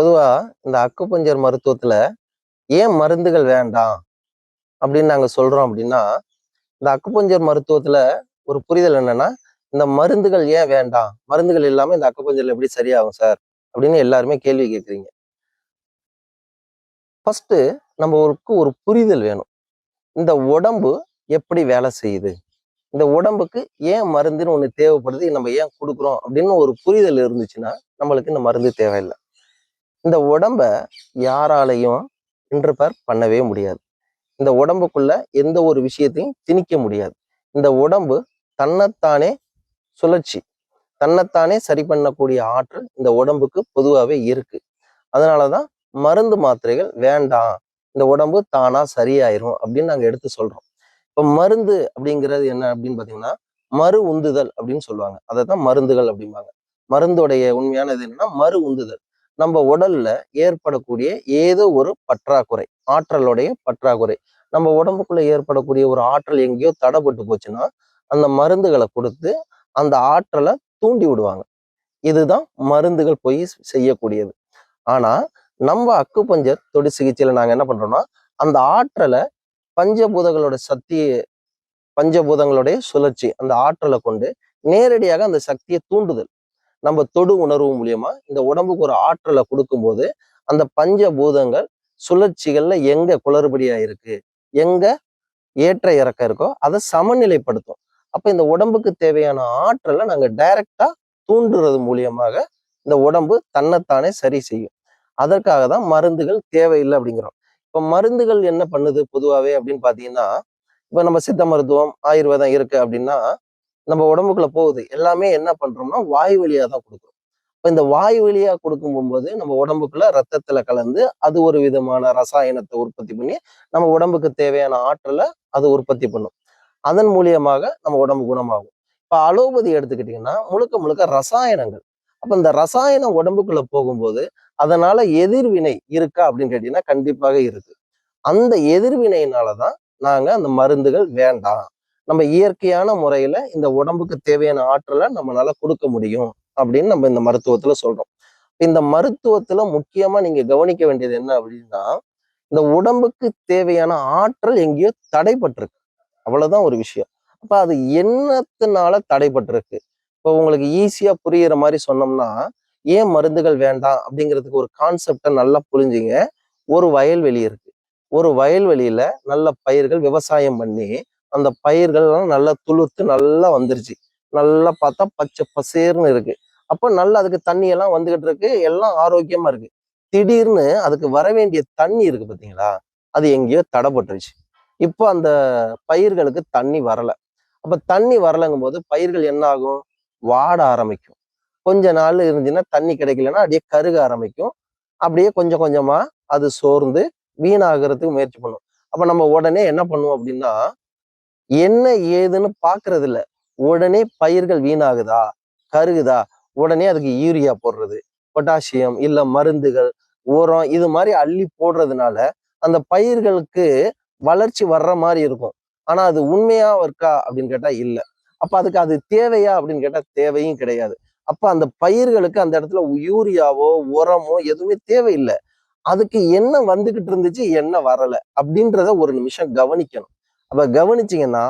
பொதுவா இந்த அக்குபஞ்சர் மருத்துவத்துல ஏன் மருந்துகள் வேண்டாம் அப்படின்னு நாங்க சொல்றோம் அப்படின்னா, இந்த அக்குபஞ்சர் மருத்துவத்துல ஒரு புரிதல் என்னன்னா, இந்த மருந்துகள் ஏன் வேண்டாம்? மருந்துகள் இல்லாம இந்த அக்குபஞ்சர்ல எப்படி சரியாகும் சார்? அப்படின்னு எல்லாருமே கேள்வி கேட்குறீங்க. ஃபர்ஸ்ட் நம்மளுக்கு ஒரு புரிதல் வேணும். இந்த உடம்பு எப்படி வேலை செய்யுது? இந்த உடம்புக்கு ஏன் மருந்துன்னு ஒண்ணு தேவைப்படுது? நம்ம ஏன் குடுக்குறோம்? அப்படின்னு ஒரு புரிதல் இருந்துச்சுன்னா, நம்மளுக்கு இந்த மருந்து தேவையில்ல. இந்த உடம்ப யாராலையும் இன்டர்ஃபேர் பண்ணவே முடியாது. இந்த உடம்புக்குள்ள எந்த ஒரு விஷயத்தையும் திணிக்க முடியாது. இந்த உடம்பு தன்னைத்தானே சுழற்சி, தன்னைத்தானே சரி பண்ணக்கூடிய ஆற்றல் இந்த உடம்புக்கு பொதுவாகவே இருக்கு. அதனாலதான் மருந்து மாத்திரைகள் வேண்டாம், இந்த உடம்பு தானா சரியாயிரும் அப்படின்னு நாங்க எடுத்து சொல்றோம். இப்ப மருந்து அப்படிங்கிறது என்ன அப்படின்னு பாத்தீங்கன்னா, மறு உந்துதல் அப்படின்னு சொல்லுவாங்க. அதைத்தான் மருந்துகள் அப்படிம்பாங்க. மருந்துடைய உண்மையான இது என்னன்னா மறு உந்துதல். நம்ம உடல்ல ஏற்படக்கூடிய ஏதோ ஒரு பற்றாக்குறை, ஆற்றலுடைய பற்றாக்குறை, நம்ம உடம்புக்குள்ள ஏற்படக்கூடிய ஒரு ஆற்றல் எங்கேயோ தடைப்பட்டு போச்சுன்னா, அந்த மருந்துகளை கொடுத்து அந்த ஆற்றலை தூண்டி விடுவாங்க. இதுதான் மருந்துகள் போய் செய்யக்கூடியது. ஆனா நம்ம அக்குபஞ்சர் தொடு சிகிச்சையில நாங்க என்ன பண்றோம்னா, அந்த ஆற்றலை பஞ்சபூதங்களோட சக்தியை, பஞ்சபூதங்களுடைய சுழற்சி, அந்த ஆற்றலை கொண்டு நேரடியாக அந்த சக்தியை தூண்டுதல். நம்ம தொடு உணர்வு மூலியமா இந்த உடம்புக்கு ஒரு ஆற்றலை கொடுக்கும்போது, அந்த பஞ்சபூதங்கள் சுழற்சிகள்ல எங்க குளறுபடியா இருக்கு, எங்க ஏற்ற இறக்கம் இருக்கோ அதை சமநிலைப்படுத்தும். அப்ப இந்த உடம்புக்கு தேவையான ஆற்றலை நாங்க டைரக்டா தூண்டுறது மூலியமாக இந்த உடம்பு தன்னைத்தானே சரி செய்யும். அதற்காக தான் மருந்துகள் தேவையில்லை அப்படிங்கிறோம். இப்ப மருந்துகள் என்ன பண்ணுது பொதுவாகவே அப்படின்னு பாத்தீங்கன்னா, இப்ப நம்ம சித்த மருத்துவம், ஆயுர்வேதம் இருக்கு அப்படின்னா, நம்ம உடம்புக்குள்ள போகுது. எல்லாமே என்ன பண்றோம்னா வாயு வழியா தான் கொடுக்குறோம். இப்ப இந்த வாயு வழியா கொடுக்கும் போகும்போது நம்ம உடம்புக்குள்ள ரத்தத்துல கலந்து அது ஒரு விதமான ரசாயனத்தை உற்பத்தி பண்ணி நம்ம உடம்புக்கு தேவையான ஆற்றலை அது உற்பத்தி பண்ணும். அதன் மூலியமாக நம்ம உடம்பு குணமாகும். இப்ப அலோபதி எடுத்துக்கிட்டீங்கன்னா முழுக்க முழுக்க ரசாயனங்கள். அப்ப இந்த ரசாயனம் உடம்புக்குள்ள போகும்போது அதனால எதிர்வினை இருக்கா அப்படின்னு கேட்டீங்கன்னா கண்டிப்பாக இருக்கு. அந்த எதிர்வினையினாலதான் நாங்க அந்த மருந்துகள் வேண்டாம், நம்ம இயற்கையான முறையில இந்த உடம்புக்கு தேவையான ஆற்றலை நம்மளால கொடுக்க முடியும் அப்படின்னு நம்ம இந்த மருத்துவத்துல சொல்றோம். இந்த மருத்துவத்துல முக்கியமா நீங்க கவனிக்க வேண்டியது என்ன அப்படின்னா, இந்த உடம்புக்கு தேவையான ஆற்றல் எங்கேயோ தடைப்பட்டிருக்கு. அவ்வளவுதான் ஒரு விஷயம். அப்ப அது என்னத்தினால தடைப்பட்டிருக்கு? இப்போ உங்களுக்கு ஈஸியா புரியிற மாதிரி சொன்னோம்னா, ஏன் மருந்துகள் வேண்டாம் அப்படிங்கிறதுக்கு ஒரு கான்செப்டை நல்லா புரிஞ்சுங்க. ஒரு வயல்வெளி இருக்கு. ஒரு வயல்வெளியில நல்ல பயிர்கள் விவசாயம் பண்ணி அந்த பயிர்கள்லாம் நல்லா துளுர்த்து நல்லா வந்துருச்சு. நல்லா பார்த்தா பச்சை பசேர்னு இருக்கு. அப்ப நல்லா அதுக்கு தண்ணி எல்லாம் வந்துகிட்டு இருக்கு, எல்லாம் ஆரோக்கியமா இருக்கு. திடீர்னு அதுக்கு வர வேண்டிய தண்ணி இருக்கு பார்த்தீங்களா, அது எங்கேயோ தடைப்பட்டுருச்சு. இப்போ அந்த பயிர்களுக்கு தண்ணி வரல. அப்ப தண்ணி வரலங்கும் போது பயிர்கள் என்ன ஆகும்? வாட ஆரம்பிக்கும். கொஞ்ச நாள் இருந்துச்சுன்னா தண்ணி கிடைக்கலன்னா அப்படியே கருக ஆரம்பிக்கும். அப்படியே கொஞ்சம் கொஞ்சமா அது சோர்ந்து வீணாகிறதுக்கு முயற்சி பண்ணும். அப்ப நம்ம உடனே என்ன பண்ணுவோம் அப்படின்னா, என்ன ஏதுன்னு பாக்குறது இல்ல. உடனே பயிர்கள் வீணாகுதா, கருகுதா, உடனே அதுக்கு யூரியா போடுறது, பொட்டாசியம் இல்ல மருந்துகள், உரம் இது மாதிரி அள்ளி போடுறதுனால அந்த பயிர்களுக்கு வளர்ச்சி வர்ற மாதிரி இருக்கும். ஆனா அது உண்மையா இருக்கா அப்படின்னு கேட்டா இல்ல. அப்ப அதுக்கு அது தேவையா அப்படின்னு கேட்டா தேவையும் கிடையாது. அப்ப அந்த பயிர்களுக்கு அந்த இடத்துல யூரியாவோ உரமோ எதுவுமே தேவையில்லை. அதுக்கு என்ன வந்துகிட்டு இருந்துச்சு, என்ன வரல அப்படின்றத ஒரு நிமிஷம் கவனிக்கணும். அப்ப கவனிச்சீங்கன்னா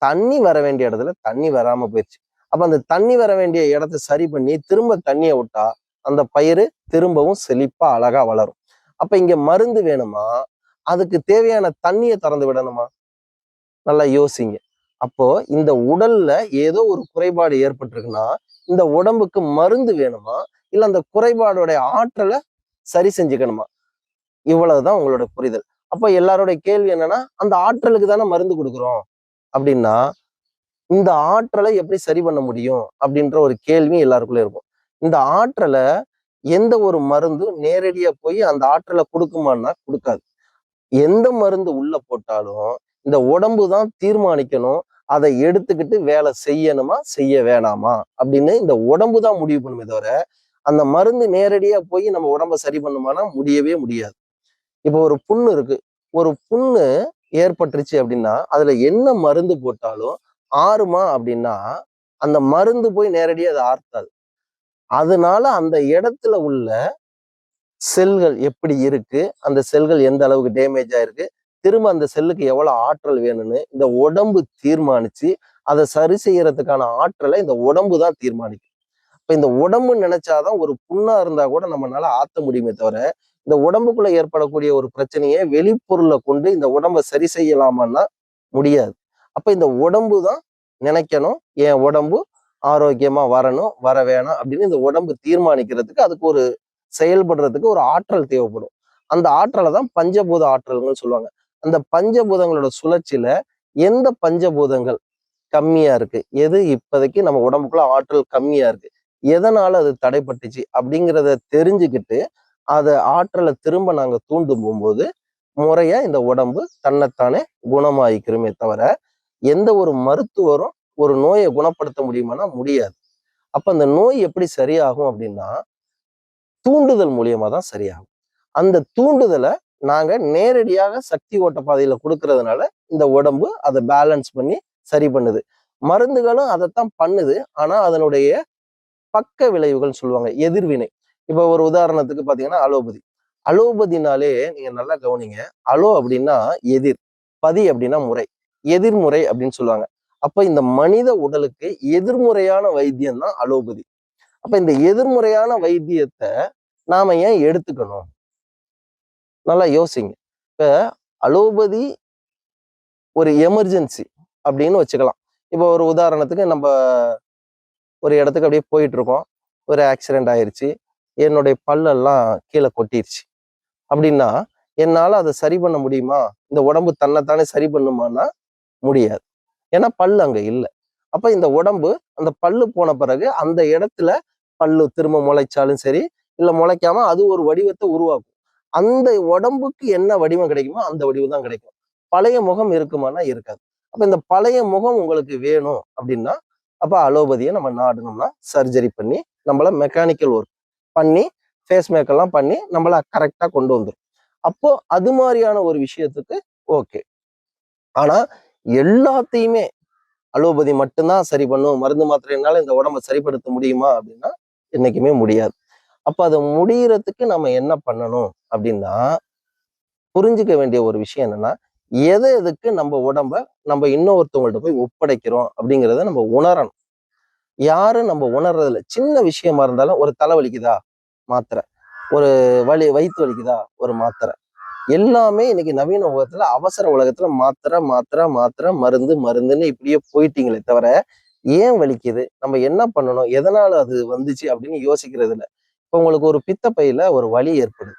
தண்ணி வர வேண்டிய இடத்துல தண்ணி வராம போயிடுச்சு. அப்ப அந்த தண்ணி வர வேண்டிய இடத்த சரி பண்ணி திரும்ப தண்ணியை விட்டா அந்த பயிறு திரும்பவும் செழிப்பா அழகா வளரும். அப்ப இங்க மருந்து வேணுமா, அதுக்கு தேவையான தண்ணியை திறந்து விடணுமா? நல்லா யோசிங்க. அப்போ இந்த உடல்ல ஏதோ ஒரு குறைபாடு ஏற்பட்டிருக்குன்னா இந்த உடம்புக்கு மருந்து வேணுமா, இல்ல அந்த குறைபாடுடைய ஆற்றலை சரி செஞ்சுக்கணுமா? இவ்வளவுதான் உங்களோட புரிதல். அப்ப எல்லாருடைய கேள்வி என்னன்னா, அந்த ஆற்றலுக்கு தானே மருந்து கொடுக்குறோம் அப்படின்னா, இந்த ஆற்றலை எப்படி சரி பண்ண முடியும் அப்படின்ற ஒரு கேள்வி எல்லாருக்குள்ள இருக்கும். இந்த ஆற்றலை எந்த ஒரு மருந்தும் நேரடியா போய் அந்த ஆற்றலை கொடுக்குமான்னா கொடுக்காது. எந்த மருந்து உள்ள போட்டாலும் இந்த உடம்பு தான் தீர்மானிக்கணும், அதை எடுத்துக்கிட்டு வேலை செய்யணுமா செய்ய வேணாமா அப்படின்னு இந்த உடம்பு தான் முடிவு பண்ணுமே தவிர, அந்த மருந்து நேரடியா போய் நம்ம உடம்ப சரி பண்ணுமானா முடியவே முடியாது. இப்போ ஒரு புண்ணு இருக்கு. ஒரு புண்ணு ஏற்பட்டுருச்சு அப்படின்னா, அதுல என்ன மருந்து போட்டாலும் ஆறுமா அப்படின்னா, அந்த மருந்து போய் நேரடியா அதை ஆர்த்தாது. அதனால அந்த இடத்துல உள்ள செல்கள் எப்படி இருக்கு, அந்த செல்கள் எந்த அளவுக்கு டேமேஜ் ஆயிருக்கு, திரும்ப அந்த செல்லுக்கு எவ்வளவு ஆற்றல் வேணும்னு இந்த உடம்பு தீர்மானிச்சு அதை சரி செய்யறதுக்கான ஆற்றலை இந்த உடம்பு தான் தீர்மானிக்கும். இப்ப இந்த உடம்பு நினைச்சாதான் ஒரு புண்ணா இருந்தா கூட நம்மளால ஆத்த முடியுமே தவிர, இந்த உடம்புக்குள்ள ஏற்படக்கூடிய ஒரு பிரச்சனையை வெளிப்பொருளை கொண்டு இந்த உடம்பை சரி செய்யலாமான்னா முடியாது. அப்ப இந்த உடம்பு தான் நினைக்கணும், என் உடம்பு ஆரோக்கியமா வரணும், வர வேணாம் அப்படின்னு இந்த உடம்பு தீர்மானிக்கிறதுக்கு அதுக்கு ஒரு செயல்படுறதுக்கு ஒரு ஆற்றல் தேவைப்படும். அந்த ஆற்றலை தான் பஞ்சபூத ஆற்றல்கள்னு சொல்லுவாங்க. அந்த பஞ்சபூதங்களோட சுழற்சியில எந்த பஞ்சபூதங்கள் கம்மியா இருக்கு, எது இப்போதைக்கு நம்ம உடம்புக்குள்ள ஆற்றல் கம்மியா இருக்கு, எதனால அது தடைப்பட்டுச்சு அப்படிங்கிறத தெரிஞ்சுக்கிட்டு அதை ஆற்றலை திரும்ப நாங்க தூண்டும் போகும்போது முறையா இந்த உடம்பு தன்னைத்தானே குணமாயிக்கிறோமே தவிர எந்த ஒரு மருத்துவரும் ஒரு நோயை குணப்படுத்த முடியுமானா முடியாது. அப்ப அந்த நோய் எப்படி சரியாகும் அப்படின்னா தூண்டுதல் மூலியமா தான் சரியாகும். அந்த தூண்டுதலை நாங்க நேரடியாக சக்தி ஓட்ட பாதையில கொடுக்கறதுனால இந்த உடம்பு அதை பேலன்ஸ் பண்ணி சரி பண்ணுது. மருந்துகளும் அதைத்தான் பண்ணுது. ஆனா அதனுடைய பக்க விளைவுகள் சொல்லுவாங்க, எதிர்வினை. இப்ப ஒரு உதாரணத்துக்கு பாத்தீங்கன்னா அலோபதி. அலோபதினாலே நீங்க நல்லா கவனிங்க. அலோ அப்படின்னா எதிர், பதி அப்படின்னா முறை, எதிர்முறை அப்படின்னு சொல்லுவாங்க. அப்ப இந்த மனித உடலுக்கு எதிர்முறையான வைத்தியம் தான் அலோபதி. அப்ப இந்த எதிர்முறையான வைத்தியத்தை நாம ஏன் எடுத்துக்கணும்? நல்லா யோசிங்க. இப்ப அலோபதி ஒரு எமர்ஜென்சி அப்படின்னு வச்சுக்கலாம். இப்போ ஒரு உதாரணத்துக்கு நம்ம ஒரு இடத்துக்கு அப்படியே போயிட்டு இருக்கோம், ஒரு ஆக்சிடென்ட் ஆயிருச்சு, என்னுடைய பல்லெல்லாம் கீழே கொட்டிருச்சு அப்படின்னா என்னால அதை சரி பண்ண முடியுமா? இந்த உடம்பு தன்னைத்தானே சரி பண்ணுமான்னா முடியாது. ஏன்னா பல்லு அங்க இல்லை. அப்ப இந்த உடம்பு அந்த பல்லு போன பிறகு அந்த இடத்துல பல்லு திரும்ப முளைச்சாலும் சரி, இல்ல முளைக்காம அது ஒரு வடிவத்தை உருவாக்கும். அந்த உடம்புக்கு என்ன வடிவம் கிடைக்குமோ அந்த வடிவம் தான் கிடைக்கும். பழைய முகம் இருக்குமானா இருக்காது. அப்ப இந்த பழைய முகம் உங்களுக்கு வேணும் அப்படின்னா அப்ப அலோபதியை நம்ம நாடணும்னா சர்ஜரி பண்ணி நம்மள மெக்கானிக்கல் ஒர்க் பண்ணி ஃபேஸ் மேக்கெல்லாம் பண்ணி நம்மள கரெக்டா கொண்டு வந்துடும். அப்போ அது மாதிரியான ஒரு விஷயத்துக்கு ஓகே. ஆனா எல்லாத்தையுமே அலோபதி மட்டும்தான் சரி பண்ணும், மருந்து மாத்திரையினால இந்த உடம்பை சரிப்படுத்த முடியுமா அப்படின்னா என்னைக்குமே முடியாது. அப்ப அதை முடியறதுக்கு நம்ம என்ன பண்ணணும் அப்படின்னா புரிஞ்சுக்க வேண்டிய ஒரு விஷயம் என்னன்னா எதுக்கு நம்ம உடம்ப நம்ம இன்னொருத்தவங்கள்ட்ட போய் ஒப்படைக்கிறோம் அப்படிங்கிறத நம்ம உணரணும். யாரும் நம்ம உணர்றதில்ல. சின்ன விஷயமா இருந்தாலும் ஒரு தலை வலிக்குதா மாத்திரை, ஒரு வயிற்று வலிக்குதா ஒரு மாத்திரை, எல்லாமே இன்னைக்கு நவீன உலகத்துல அவசர உலகத்துல மாத்திரை மாத்திரை மாத்திரை மருந்து மருந்துன்னு இப்படியே போயிட்டீங்களே தவிர ஏன் வலிக்குது, நம்ம என்ன பண்ணணும், எதனால அது வந்துச்சு அப்படின்னு யோசிக்கிறது இல்லை. இப்போ உங்களுக்கு ஒரு பித்தப்பையில ஒரு வலி ஏற்படுது,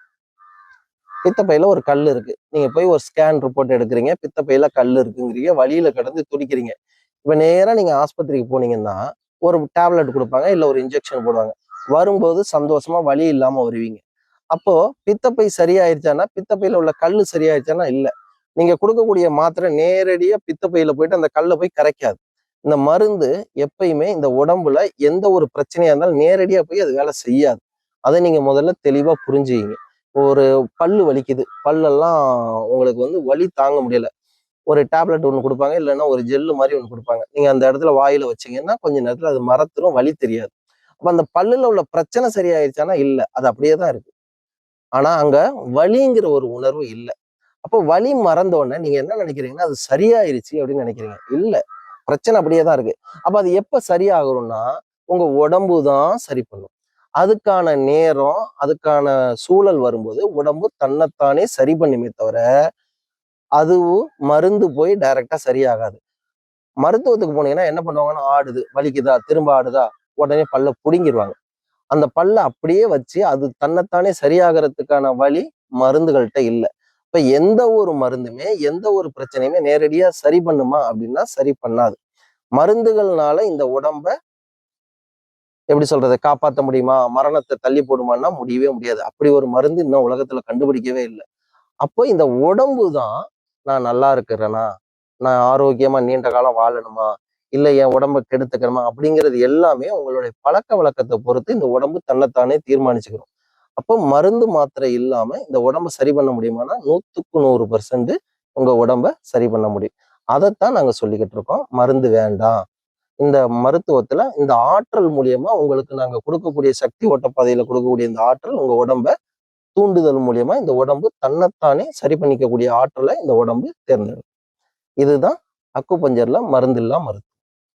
பித்தப்பையில ஒரு கல் இருக்கு, நீங்க போய் ஒரு ஸ்கேன் ரிப்போர்ட் எடுக்கிறீங்க, பித்தப்பையில கல் இருக்குங்கிறீங்க, வலியில கிடந்து துடிக்கிறீங்க. இப்ப நேரா நீங்க ஆஸ்பத்திரிக்கு போனீங்கன்னா ஒரு டேப்லெட் கொடுப்பாங்க, இல்ல ஒரு இன்ஜெக்ஷன் போடுவாங்க. வரும்போது சந்தோஷமா வலி இல்லாம வருவீங்க. அப்போ பித்தப்பை சரியாயிருச்சானா, பித்தப்பையில உள்ள கல்லு சரியாயிருச்சானா இல்ல. நீங்க கொடுக்கக்கூடிய மாத்திரை நேரடியா பித்தப்பையில போயிட்டு அந்த கல்லை போய் கரைக்காது. இந்த மருந்து எப்பயுமே இந்த உடம்புல எந்த ஒரு பிரச்சனையா இருந்தாலும் நேரடியா போய் அது வேலை செய்யாது. அதை நீங்க முதல்ல தெளிவா புரிஞ்சுக்கிங்க. ஒரு பல்லு வலிக்குது, பல்லெல்லாம் உங்களுக்கு வலி தாங்க முடியல, ஒரு டேப்லெட் ஒன்று கொடுப்பாங்க, இல்லைன்னா ஒரு ஜெல்லு மாதிரி ஒன்று கொடுப்பாங்க. நீங்க அந்த இடத்துல வாயில வச்சீங்கன்னா கொஞ்ச நேரத்துல அது மறத்துரும், வலி தெரியாது. அப்ப அந்த பல்லுல உள்ள பிரச்சனை சரியாயிருச்சானா இல்ல, அது அப்படியே தான் இருக்கு. ஆனா அங்க வலிங்கிற ஒரு உணர்வு இல்லை. அப்போ வலி மறந்த உடனே நீங்க என்ன நினைக்கிறீங்கன்னா அது சரியாயிருச்சு அப்படின்னு நினைக்கிறீங்க. இல்ல, பிரச்சனை அப்படியே தான் இருக்கு. அப்ப அது எப்ப சரியாகணும்னா உங்க உடம்பு தான் சரி பண்ணும். அதுக்கான நேரம், அதுக்கான சூழல் வரும்போது உடம்பு தன்னைத்தானே சரி பண்ணுமே தவிர அதுவும் மருந்து போய் டைரக்டா சரியாகாது. மருத்துவத்துக்கு போனீங்கன்னா என்ன பண்ணுவாங்கன்னா ஆடுது, வலிக்குதா, திரும்ப ஆடுதா, உடனே பல்ல புடுங்கிடுவாங்க. அந்த பல்ல அப்படியே வச்சு அது தன்னைத்தானே சரியாகிறதுக்கான வழி மருந்துகள்கிட்ட இல்லை. இப்ப எந்த ஒரு மருந்துமே எந்த ஒரு பிரச்சனையுமே நேரடியா சரி பண்ணுமா அப்படின்னா சரி பண்ணாது. மருந்துகள்னால இந்த உடம்ப எப்படி சொல்றது காப்பாற்ற முடியுமா, மரணத்தை தள்ளி போடுமான்னா முடியவே முடியாது. அப்படி ஒரு மருந்து இன்னும் உலகத்துல கண்டுபிடிக்கவே இல்லை. அப்போ இந்த உடம்பு தான் நான் நல்லா இருக்கிறேனா, நான் ஆரோக்கியமா நீண்ட காலம் வாழணுமா, இல்லை என் உடம்ப கெடுத்துக்கணுமா அப்படிங்கிறது எல்லாமே உங்களுடைய பழக்க வழக்கத்தை பொறுத்து இந்த உடம்பு தன்னைத்தானே தீர்மானிச்சுக்கிறோம். அப்போ மருந்து மாத்திரை இல்லாம இந்த உடம்ப சரி பண்ண முடியுமானா 100% உங்க உடம்ப சரி பண்ண முடியும். அதைத்தான் நாங்க சொல்லிக்கிட்டு இருக்கோம். மருந்து வேண்டாம். இந்த மருத்துவத்துல இந்த ஆற்றல் மூலியமா உங்களுக்கு நாங்க கொடுக்கக்கூடிய சக்தி ஓட்டப்பாதையில கொடுக்கக்கூடிய இந்த ஆற்றல் உங்க உடம்ப தூண்டுதல் மூலியமா இந்த உடம்பு தன்னைத்தானே சரி பண்ணிக்கக்கூடிய ஆற்றலை இந்த உடம்பு தேர்ந்தெடுக்கும். இதுதான் அக்குபஞ்சர்ல மருந்தில்லா மருத்துவம்.